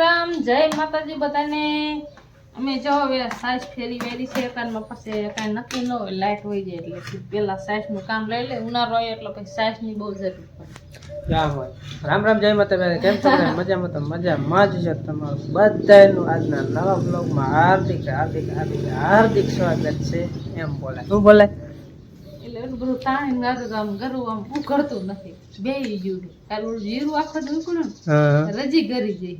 રામ જય માતાજી બધાને અમે જો હવે સાઈસ ફેરી વેરી છે કાનમાં પછી કાંઈ નક્કી ન હોય લાઈટ હોય જાય એટલે પેલા સાઈસનું કામ લઈ લે ઉનાળો હોય એટલે પછી સાઈસની બહુ જરૂર પડે રામ રામ જય માતા કેમ છો મજામાં તો મજામાં જ છે તમારું બધાનું આજના નવા બ્લોગમાં હાર્દિક હાર્દિક હાર્દિક હાર્દિક સ્વાગત છે એમ બોલાય શું બોલાય એટલે એનું બધું તાણી ગાતું આમ ગરું આમ ઉઘડતું નથી બે ગયું કાલું જીરું આખો દુકું રજી કરી જઈ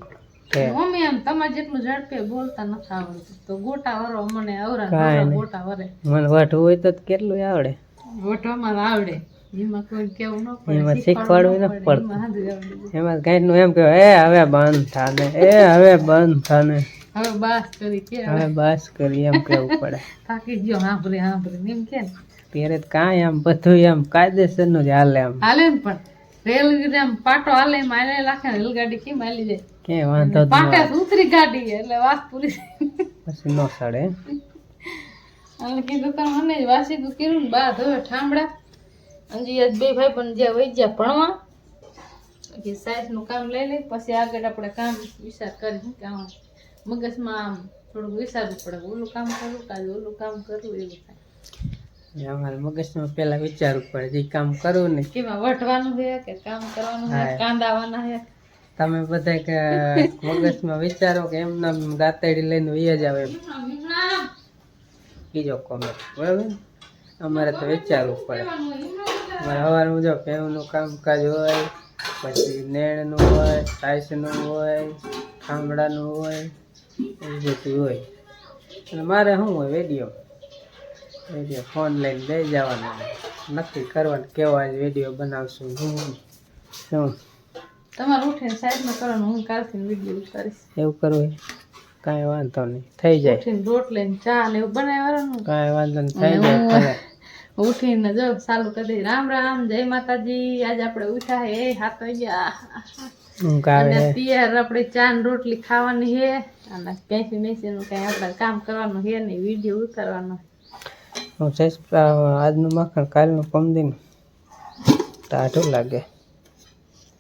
મમ્મી આમ તમારે જેટલું ઝડપે બોલતા નથી આવડતું તો ગોટા વરો મને અવરા ગોટા વરે મને વાટ હોય તો કેટલું આવડે વટવામાં આવડે એમાં કોઈ કેવું ન પડે એમાં શીખવાડવું ન પડતું એમાં કઈ નું એમ કે હવે બંધ થાને હવે બંધ થાને હવે બાસ કરી કે હવે બાસ કરી એમ કેવું પડે થાકી ગયો હાંભરે એમ કે ત્યારે કાંઈ આમ બધું એમ કાયદેસર નું જ હાલે એમ હાલે ને પણ રેલ આમ પાટો હાલે મારે લાખે રેલગાડી કેમ હાલી જાય કે વાંધો પાટે ઉતરી ગાડી એટલે વાત પૂરી પછી નો સડે અને કીધું કે મને જ વાસી તું કીધું ને બા હવે ઠામડા અંજી આજ બે ભાઈ પણ જ્યાં વહી ગયા ભણવા કે સાઈઝ નું કામ લઈ લે પછી આગળ આપણે કામ વિચાર કરી કે આમ મગજમાં આમ થોડુંક વિચારવું પડે ઓલું કામ કરું કાલે ઓલું કામ કરું એવું થાય અમારે મગજમાં પેલા વિચારવું પડે જે કામ કરવું ને કેમાં વઢવાનું છે કે કામ કરવાનું છે કાંદાવાના છે તમે બધા કે મગજમાં વિચારો કે એમ નામ દાંતેડી લઈને વહી જ આવે બીજો કોમેન્ટ બરાબર અમારે તો વિચારવું પડે અમારે સવારમાં જો ભેવનું કામકાજ હોય પછી નેણનું હોય સાઈસનું હોય ખામડાનું હોય એવું બધું હોય અને મારે શું હોય વિડીયો ફોન લઈને દઈ જવાનું નક્કી કરવાનું કેવો આજ વિડીયો બનાવશું શું તમારે ઉઠીને સાઈડમાં કરવાનું હું કાલથી વિડીયો ઉતારીશ એવું કરવું કાંઈ વાંધો નહીં થઈ જાય ઉઠીને રોટલી ને ચા ને એવું બનાવવાનું કાંઈ વાંધો નહીં થઈ જાય ઉઠીને જો ચાલુ કરી દઈ રામ રામ જય માતાજી આજે આપણે ઉઠ્યા હે 7 વાગ્યા અને તૈયાર આપણે ચા ને રોટલી ખાવાની છે અને પેસી મેસીનું કઈ આપણે કામ કરવાનું છે ને વિડીયો ઉતારવાનો આજનું માખણ કાલનું પમદીનું ટાઢું લાગે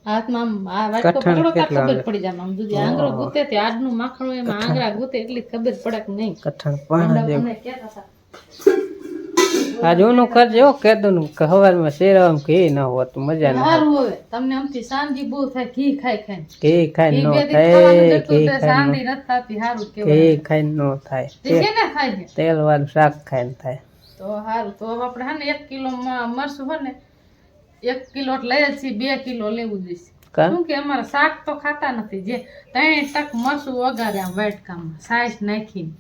હાથમાં આ વાટકો પકડો કા ખબર પડી જાય આમ દૂધી આંગળો ગુતે તે આજનું માખણ એમાં આંગળા ગુતે એટલી ખબર પડે કે નહીં કઠણ પણ જેવું આજ ઓનું કરજો કેદું હવારમાં શેરવામાં ઘી ન હોત મજા ના સારું હવે તમને આમથી સાંજી બહુ થાય ઘી ખાઈ ઘી ખાઈ નો થાય ઘી સાંજી નથી થતી સારું કેવું ઘી ખાઈ નો થાય કેને ખાય છે તેલ વાળું શાક ખાઈને થાય તો સારું તો હવે આપણે હે ને 1 કિલો મરસું હોય ને 1 કિલો લઈએ છીએ 2 કિલો લેવું જોઈએ શું કે અમારે શાક તો ખાતા નથી જે 3 ટક મરસું વગાડે આમ વાટકામાં સાઈઝ નાખીને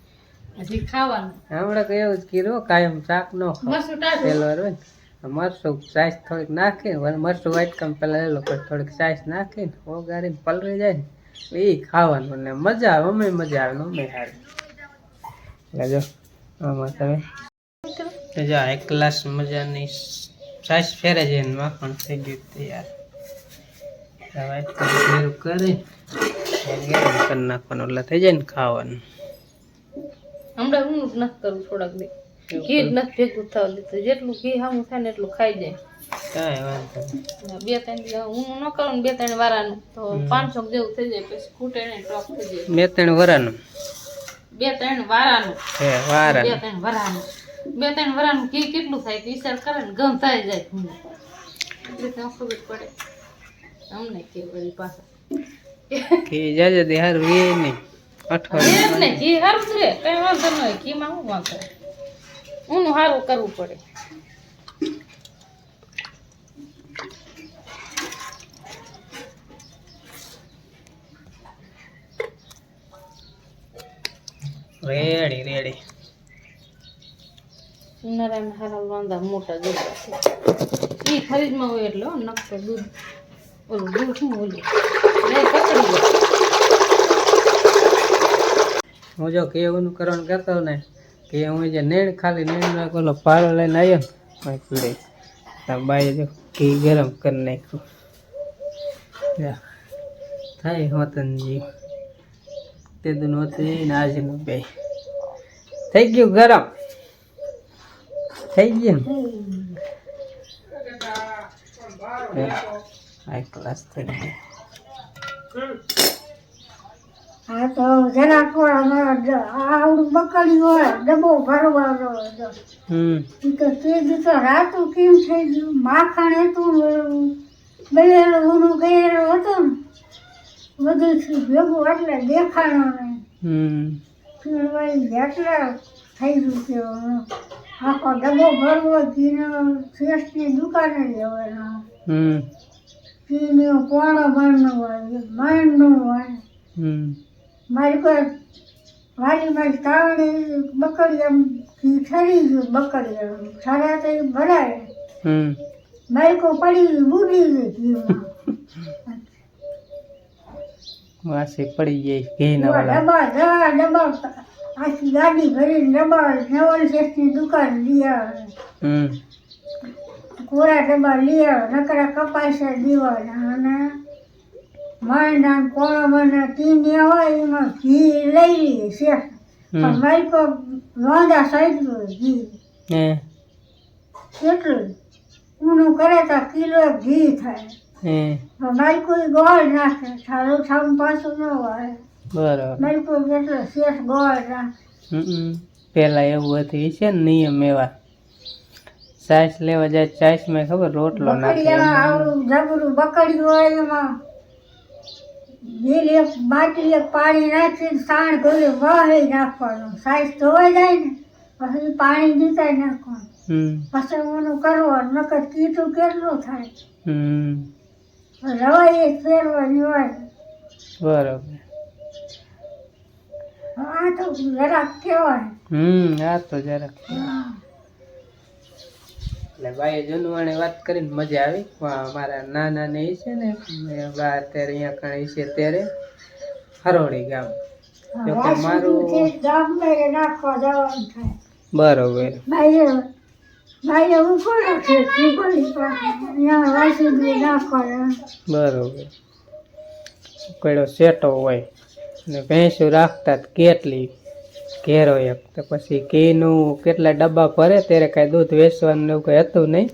હજી ખાવાનું હમણાં તો એવું જ કીધું કાયમ શાક નો મરસું ટાઢું તેલ વાળું મરસું સાઈઝ થોડીક નાખીને મરસું વાટકામાં પેલા લેલો પછી થોડીક સાઈઝ નાખીને વગાડીને પલળી જાય ને એ ખાવાનું ને મજા આવે અમે મજા આવે અમે સારી એટલે જો આમાં તમે જો એક ગ્લાસ મજાની સાઈઝ ફેરે છે ને માખણ થઈ ગયું તૈયાર હવે કરી નાખવાનું એટલે થઈ જાય ને ખાવાનું હમણાં હું નથી કરું થોડાક દી ઘી નથી ભેગું થવા દીધું જેટલું ઘી હામું થાય ને એટલું ખાઈ જાય કાંઈ વાંધો 2-3 હું ન કરું ને 2-3 વારાનું તો 500 જેવું થઈ જાય પછી ખૂટે ને ટોપ થઈ જાય 2-3 વરાનું 2-3 વારાનું હે વારા 2-3 વરાનું 2-3 વરાનું ઘી કેટલું થાય વિચાર કરે ને ગમ થઈ જાય એટલે તો ખબર પડે અમને કે વળી પાછા ઘી જાજે દે હારું એ નહીં અઠવાડિયું ને ઘી હારું છે કઈ વાંધો ન હોય ઘીમાં શું વાંધો ઊનું સારું કરવું પડે રેડી રેડી ઉનાળામાં હારા વાંધા મોટા જોવા છે એ ખરીદમાં હોય એટલે નકતો દૂધ ઓલું દૂધ શું ઓલું પકડી જાય હું જો કેવું કરવાનું કરતો ને કે હું જે નેણ ખાલી નેણ ઓલો પારો લઈને આવ્યો ને પીડે બાઈ જો ઘી ગરમ કરી નાખ્યું થાય હોતનજી તે દુન હોતી ને આજનું બે થઈ ગયું ગરમ થઈ ગયું હાઈ ક્લાસ થઈ ગયું હા તો જરાક આવડું બકડી હોય ડબ્બો ભરવાનો હતો. ઈ તો તે દી તો રાતું કેમ થઈ ગયું માખણ હતું બેલેલું ઊનું ગયેલું હતું ને બધું ભેગું એટલે દેખાણો નહીં. ફીરવાઈ એટલે થઈ ગયું કે આખો ડબ્બો ભરવો ઘીનો શેષની દુકાને જવાનો. ઘીનો પોણો મણનો હોય મણનું હોય. મારી પર વાડીમાં તાવડી બકડી આમ ઘી ઠરી ગયું બકડી ઠરા તો ભરાય બાઈકો પડી બુડી ગઈ ઘીમાં. વાસી પડી જાય ઘીના વાળા ડબ્બા આખી ગાડી ભરીને ડબ્બા નવલ શેઠની દુકાન લઈ આવે. કોરા ડબ્બા લઈ આવે નકરા કપાસા દીવાના અને મણના કોળો મને ટીંડિયા હોય એમાં ઘી લઈ લઈએ શેઠ. પણ મારી પર લોંદા સાઈડનું ઘી કેટલું ઊનું કરે તો કિલો ઘી થાય. મારી કોઈ ગોળ નાખે સારું સામ પાછું ન હોય. બરાબર. મારી કોઈ કેટલો શેઠ ગોળ નાખે. પેલા એવું હતું છે ને નિયમ એવા સાસ લેવા જાય સાસ માં ખબર રોટલો નાખે આવડું જબરું બકડી હોય એમાં એક બાટલી એક પાણી નાખીને સાણ ગોળી વહી નાખવાનું. સાઈઝ ધોવાઈ જાય ને પછી પાણી દીતા નાખવાનું. પછી ઓનું કરવાનું નકર કીટું કેટલું થાય. રવાઈ એક ફેરવાની હોય. બરોબર. આ તો જરાક કહેવાય. આ તો જરાક એટલે ભાઈ જૂનવાણી વાત કરીને મજા આવી. મારા નાના ને ઈ છે ને અત્યારે અહીંયા કણ છે ત્યારે હરોડી ગામ જોકે મારું નાખવા જવાનું થાય. બરોબર. ભાઈ હું કોણ છે અહીંયા વાસી નાખવા. બરોબર. કયો સેટો હોય અને ભેંસું રાખતા કેટલી ઘેરો એક તો પછી ઘીનું કેટલા ડબ્બા ભરે ત્યારે કાંઈ દૂધ વેચવાનું એવું કંઈ હતું નહીં.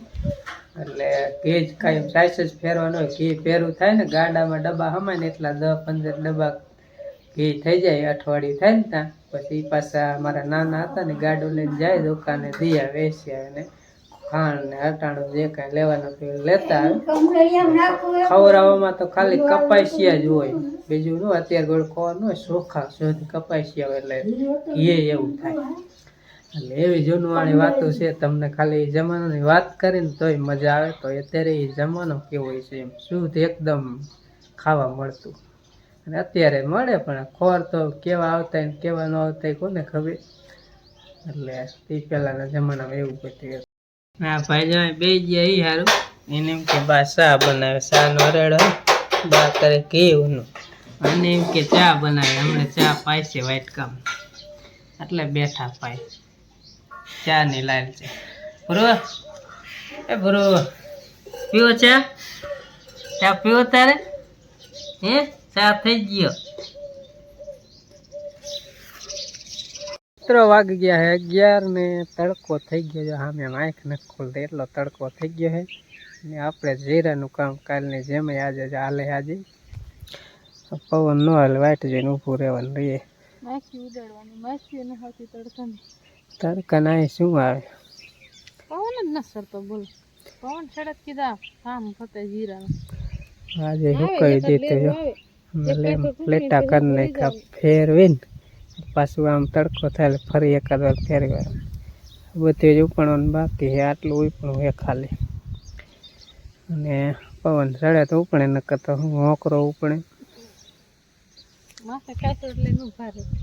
એટલે ઘી જ કાંઈ સાઈસ જ ફેરવાનું હોય. ઘી ફેરવું થાય ને ગાડામાં ડબ્બા હમાય ને એટલા 10-15 ડબ્બા ઘી થઈ જાય. અઠવાડિયું થાય ને ત્યાં પછી પાછા મારા નાના હતા ને ગાડું લઈને જાય દુકાને દિયા વેચ્યા અને ખાંડ ને અટાણું જે કાંઈ લેવાનું લેતા આવે. ખવડાવવામાં તો ખાલી કપાસિયા જ હોય બીજું ન. અત્યારે ગોળ ખવાનું હોય ચોખા સુધી કપાસિયા હોય એટલે ઘી એવું થાય. એટલે એવી જૂનવાણી વાતો છે. તમને ખાલી જમાનાની વાત કરીને તોય મજા આવે. તો અત્યારે એ જમાનો કેવો હોય છે એમ શુદ્ધ એકદમ ખાવા મળતું. અને અત્યારે મળે પણ ખોર તો કેવા આવતા ને કેવા ન આવતા કોને ખબર. એટલે એ પહેલાના જમાનામાં એવું બધું. હા ભાઈ જો બે ગયા એ સારું. એને એમ કે બા ચા બનાવે ચા નો રેડો બા કરે કેવું અને એમ કે ચા બનાવે હમણાં ચા પાય છે વાટકામ એટલે બેઠા પાય ચા ની લાલ છે. ભરો એ ભરો પીવો ચા ચા પીવો તારે હે ચા થઈ ગયો. 11 વાગી ગયા હે 11 ને તડકો થઈ ગયો છે. સામે આંખ નથી ખોલતી એટલો તડકો થઈ ગયો છે. ને આપણે જીરાનું કામ કાલની જેમ આજે હાલે. આજે પવન ન હાલે વાટ જઈને ઊભું રહેવાનું રહીએ. તડકા ના શું આવે પવન જ ન સરતો બોલ. પવન સડક કીધા કામ ફતે જીરા આજે હુકાઈ દીધું જો પ્લેટા કરી નાખ્યા ફેરવીને પાછું આમ તડકો થાય ફરી એકાદ વાર ફેરવા બધું જ ઉપણવાનું બાકી છે. આટલું ઉપણું છે ખાલી. અને પવન ચડે તો ઉપણે નકર તો હું હોકરો ઉપણે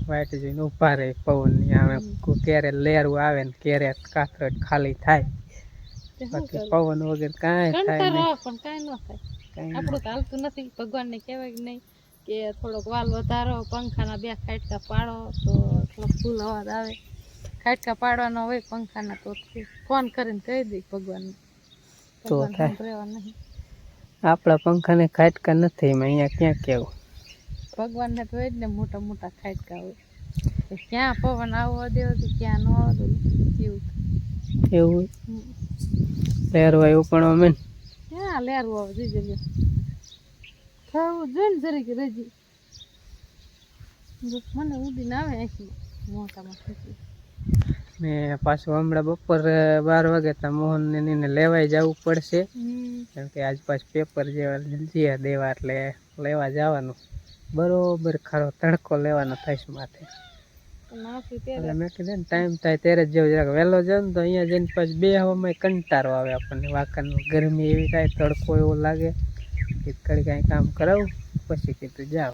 વાઈટ જોઈને ઉભા રહે પવન ની. આવે ક્યારે લેરું આવે ને ક્યારે કાથરટ ખાલી થાય. બાકી પવન વગર કાંઈ થાય નહીં. પણ કાંઈ ન થાય. આપણું તો હાલતું નથી. ભગવાનને કહેવાય નહીં કે થોડોક વાલ વધારો પંખાના 2 ખાટકા પાડો તો થોડોક ફૂલ અવાજ આવે. ખાટકા પાડવાનો હોય પંખાના તો ફોન કરીને કહી દઈ ભગવાનને તો થાય. આપણા પંખાને ખાટકા નથી એમાં અહીંયા ક્યાં કેવું. ભગવાનને તો હોય જ ને મોટા મોટા ખાટકા હોય. ક્યાં પવન આવવા દેવો તો ક્યાં ન આવવા દો એવું લેરું હોય ઉપણો મેન ક્યાં લેરું આવે જોઈ થવું જોઈએ ને જરીક રજી મને ઉડીને આવે અહીંથી મોટામાં ખેંચી. ને પાછું હમણાં બપોર 12 વાગે તો મોહનને એને લેવાય જવું પડશે, કેમ કે આજ પાછું પેપર જેવા દેવા એટલે લેવા જવાનું. બરોબર ખરો તડકો લેવાનો થઈશ માથે. એટલે મેં કીધું ને ટાઈમ થાય ત્યારે જ જવું. જરાક વહેલો જાવ ને તો અહીંયા જઈને પછી બેહવામાં કંટાળો આવે આપણને. વાંકાનું ગરમી એવી કાંઈ તડકો એવો લાગે કે કડી કાંઈ કામ કરાવું પછી કીધું જાવ.